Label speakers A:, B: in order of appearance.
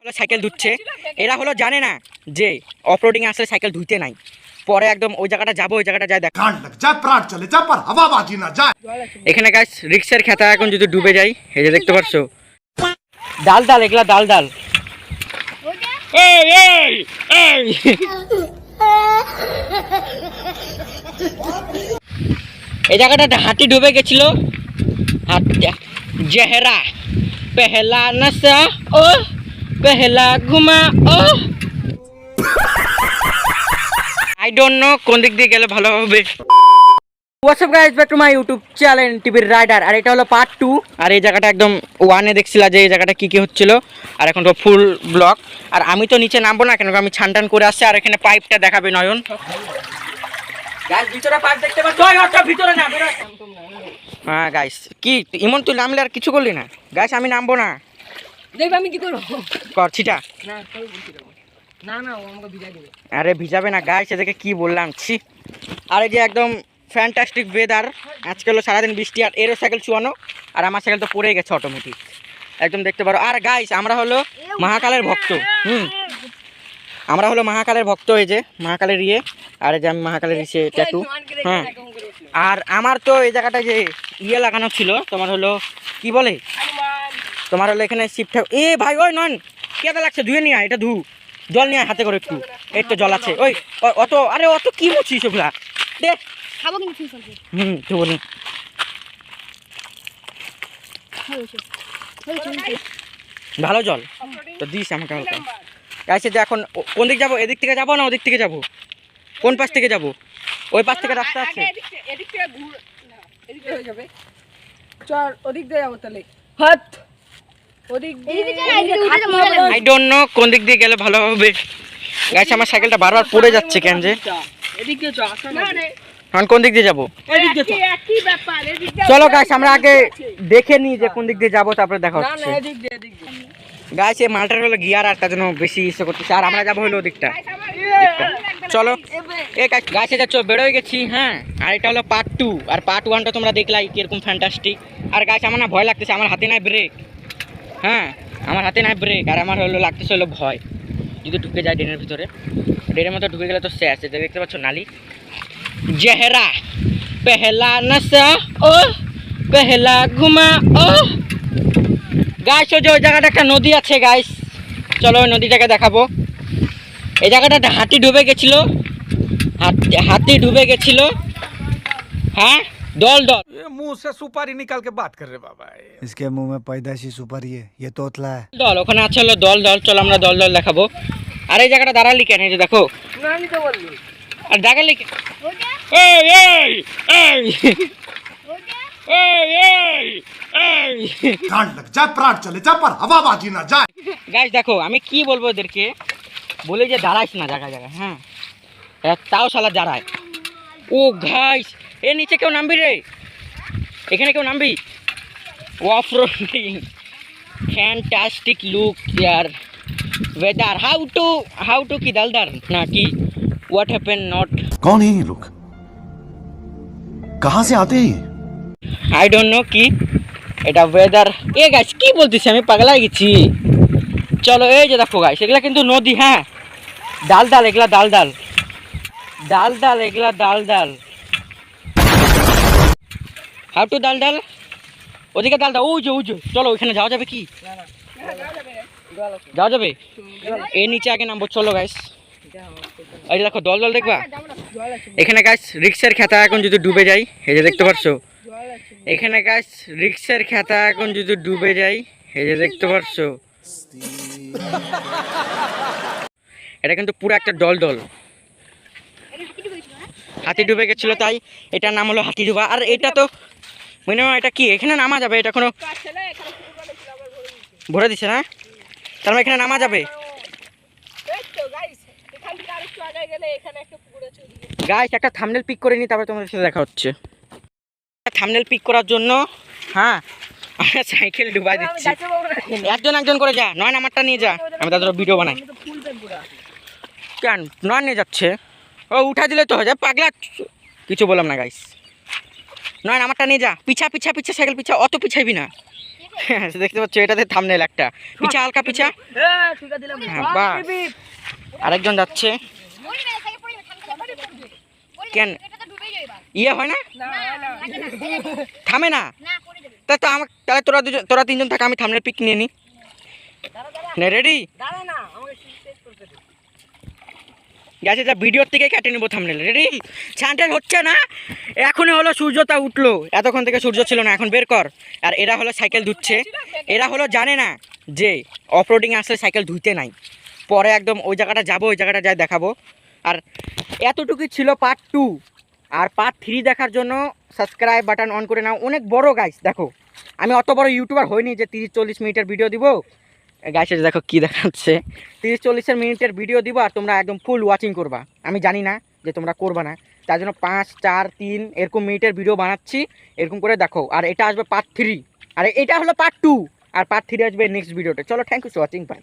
A: Cycle ধুচ্ছে, এরা হলো জানে না যে অফরোডিং আসলে সাইকেল ধুইতে নাই। পরে একদম ওই জায়গাটা যাবো, ওই জায়গাটা যায় দেখ এখানে গাছ রিক্সার খেতা এখন যদি ডুবে যাই, এই যে দেখতে পারছো ডাল ডাল, এগুলা ডাল ডাল। এই জায়গাটা হাতি ডুবে গেছিল। জেহরা পেহলা নশা ও পেহলা ঘুমা ও আই ডোন্ট নো কোন দিক দিয়ে গেলে ভালো হবে। What's up guys, back to my YouTube channel টিভির রাইডার। আর এটা হলো পার্ট 2। আর এই জায়গাটা একদম ওয়ানে দেখছিলা যে এই জায়গাটা কি কি হচ্ছিল, আর এখন তো ফুল ব্লক। আর আমি তো নিচে নামবো না, কেন আমি ছানটান করে আসছি। আর এখানে পাইপটা দেখাবে নয়ন। গাইস ভিতরে পাইপ দেখতে পাচ্ছ, ভিতরে না বেরো। হ্যাঁ গাইস, কি ইমন তুই নামলে আর কিছু করলি না? গাইস আমি নামবো না।
B: দেখবে আমি কি করব?
A: কর ছিটা।
B: না তোর বলছি না না, ও আমাকে ভিজাই দেবে।
A: আরে ভিজাবে না গাইস, এদিকে কি বললাম ছি। আর এই যে একদম ফ্যান্টাস্টিক ওয়েদার। আজকে হলো সারাদিন বৃষ্টি, আর এরও সাইকেল চুয়ানো, আর আমার সাইকেল তো পড়ে গেছে অটোমেটিক, একদম দেখতে পারো। আর গাইস আমরা হলো মহাকালের ভক্ত। আমরা হলো মহাকালের ভক্ত। এই যে মহাকালের ইয়ে, আর এই যে আমি মহাকালের ইসে ট্যাটু। হ্যাঁ, আর আমার তো এই জায়গাটায় যে ইয়ে লাগানো ছিল, তোমার হলো কি বলে, তোমার হলো এখানে শিফট। এ ভাই ওই নন কেদা লাগছে, ধুয়ে নিয়ে আয়, এটা ধু, জল নিয়ে হাতে করে একটু, এই তো জল আছে। ওই অত, আরে অত কি মুছিস ওগুলা, দে
B: খাবো কিন্তু
A: তো বলি ভালো জল তো দিস আমাকে হালকা। গাইছে যে এখন কোন দিক যাবো, এদিক থেকে যাবো না ওদিক থেকে যাবো? কোন পাশ থেকে যাবো? ওই পাশ থেকে রাস্তা আছে।
B: এদিক থেকে ঘুর না, এদিক থেকে হয়ে যাবে। চল ওদিক দিয়ে যাবো তাহলে। হাত ওদিক দিয়ে,
A: আই ডোন্ট নো কোন দিক দিয়ে গেলে ভালো হবে। গাইছে আমার সাইকেলটা বারবার পড়ে যাচ্ছে কেন যে।
B: এদিক দিয়ে চল। না রে,
A: এখন কোন দিক দিয়ে যাবো?
B: এদিক দিয়ে চল। একই ব্যাপার, এদিক দিয়ে।
A: চলো গাইস আমরা আগে দেখে নিই যে কোন দিক দিয়ে যাবো, তারপরে দেখা
B: না না,
A: হচ্ছে।
B: এদিক দিয়ে, এদিক দিয়ে।
A: গাইস এই মালটার হলো গিয়ার, আর তার জন্য বেশি ইচ্ছে করতেছে। আর আমরা যাবো হলো ওদিকটা। চলো এ গাছ যাচ্ছ, বেরোয় গেছি। হ্যাঁ, আর এটা হলো পার্ট 2। আর পার্ট 1টা তোমরা দেখলাই কিরকম ফ্যান্টাস্টিক। আর গাছ আমার না ভয় লাগতেছে, আমার হাতে নাই ব্রেক। হ্যাঁ, আমার হাতে নাই ব্রেক, আর আমার হলো লাগতেছে হলো ভয় যদি ঢুকে যায় ড্রেনের ভিতরে। ড্রেনের মধ্যে ঢুকে গেলে তো শেষ। দেখতে পাচ্ছ নালি। জেহরা পেহলা নশা ও পেহলা ঘুমা ও। গাইস ওই যে ওই জায়গাটা একটা নদী আছে গাইস, চলো ওই নদীটাকে দেখাবো। এই জায়গাটা হাতি ডুবে গেছিল, হাতি ডুবে গেছিল। হ্যাঁ, দল দল।
C: ये मुंह से सुपारी निकाल के बात कर रहे बाबा।
D: इसके मुंह में पैदाइशी सुपारी है, ये तोतला है।
A: দল ওখানে আছে হলো দল দল। চলো আমরা দল দল দেখাবো। আর এই জায়গাটা দাঁড়ালি কেন? এই যে দেখো।
B: না আমি তো বললি।
A: আর দাঁড়ালি কেন? এই এই এই গাইস দেখো আমি কি বলবো ওদেরকে, বলে যে দাঁড়াইস না জায়গায় জায়গায়। হ্যাঁ, তাও শালা দাঁড়ায়। ও গাইস এ নিচে কেউ নামবি রে, এখানে কেউ নামবি? অফরোডিং ফ্যান্টাস্টিক লুক ইয়ার ওয়েদার। হাউ টু কি দালদার না কি হোয়াট হ্যাপেন নট।
E: कौन है ये लोग, कहाँ से आते हैं?
A: আই ডোন্ট নো কি এটা ওয়েদার। এ গাইস কি বলতেছি আমি, পাগলা গেছি। চলো এই যে দেখো গাইস, এগুলা কিন্তু নদী। হ্যাঁ, ডাল ডাল, এগুলা ডাল ডাল, ডাল ডাল, এগুলা ডাল ডাল। হাউ টু ডাল ডাল, ওদিকে ডাল ডাল। ওই যে চলো ওইখানে যাওয়া যাবে কি? যাওয়া যাবে? এর নিচে আগে নামবো। চলো গাইস, এই যে দেখো দল দল দেখবা। এখানে গাইস রিক্সার খেতা এখন যদি ডুবে যাই, এই যে দেখতে পারছো। এখানে গাইস রিক্সার খেতা এখন যদি ডুবে যাই, এই যে দেখতে পারছো। এটা কিন্তু পুরো একটা দল দল। হাতি ডুবে গেছিল, তাই এটার নাম হলো হাতি ডুবা। আর এটা তো মিনিমাম এটা কি এখানে নামা যাবে? এটা কোনো ভরে দিছে না, তার মানে এখানে নামা যাবে। গাইস একটা থাম্বনেল পিক করে নি, তারপরে তোমাদের সাথে দেখা হচ্ছে। থাম্বনেল পিক করার জন্য হ্যাঁ আমরা সাইকেল ডুবাই দিচ্ছি। একজন একজন করে যা, নয় আমারটা নিয়ে যা, আমি তাদের ভিডিও বানাই। কেন নয় নিয়ে যাচ্ছে? ও উঠা দিলে তো হয়ে যায়, পাগলা। কিছু বললাম না গাইস, নয় আমারটা নিয়ে যা। পিছা পিছা পিছা সাইকেল পিছা, অত পিছাইবি না। দেখতে পাচ্ছ এটাতে থাম্বনেল একটা পিছা হালকা পিছা হ্যাঁ বাস আরেকজন যাচ্ছে কেন ইয়ে হয় না থামে না তা তো আমার তাহলে তোরা তিনজন থাকা আমি থামলে পিক নিয়ে নি রেডি গেছে যা ভিডিওর থেকে কেটে নেবো থামনেল রেডি সানটেল হচ্ছে না এখনই হলো সূর্যটা উঠলো এতক্ষণ থেকে সূর্য ছিল না এখন বের কর আর এরা হলো সাইকেল ধুচ্ছে এরা হলো জানে না যে অফরোডিং আসলে সাইকেল ধুইতে নাই পরে একদম ওই জায়গাটা যাবো ওই জায়গাটা যাই দেখাবো আর এতটুকুই ছিল পার্ট 2 আর পার্ট 3 দেখার জন্য সাবস্ক্রাইব বাটন অন করে নাও অনেক বড় গাইস দেখো আমি অত বড় ইউটিউবার হইনি যে 30-40 মিনিটের ভিডিও দিব গাইস দেখো কি দেখাচ্ছে 30-40 মিনিটের ভিডিও দিব আর তোমরা একদম ফুল ওয়াচিং করবা আমি জানি না যে তোমরা করবা না তার জন্য 5-4-3 এরকম মিনিটের ভিডিও বানাচ্ছি এরকম করে দেখো আর এটা আসবে পার্ট 3 আর এটা হলো পার্ট 2 আর পার্ট 3 আসবে নেক্সট ভিডিওতে চলো thank you for watching by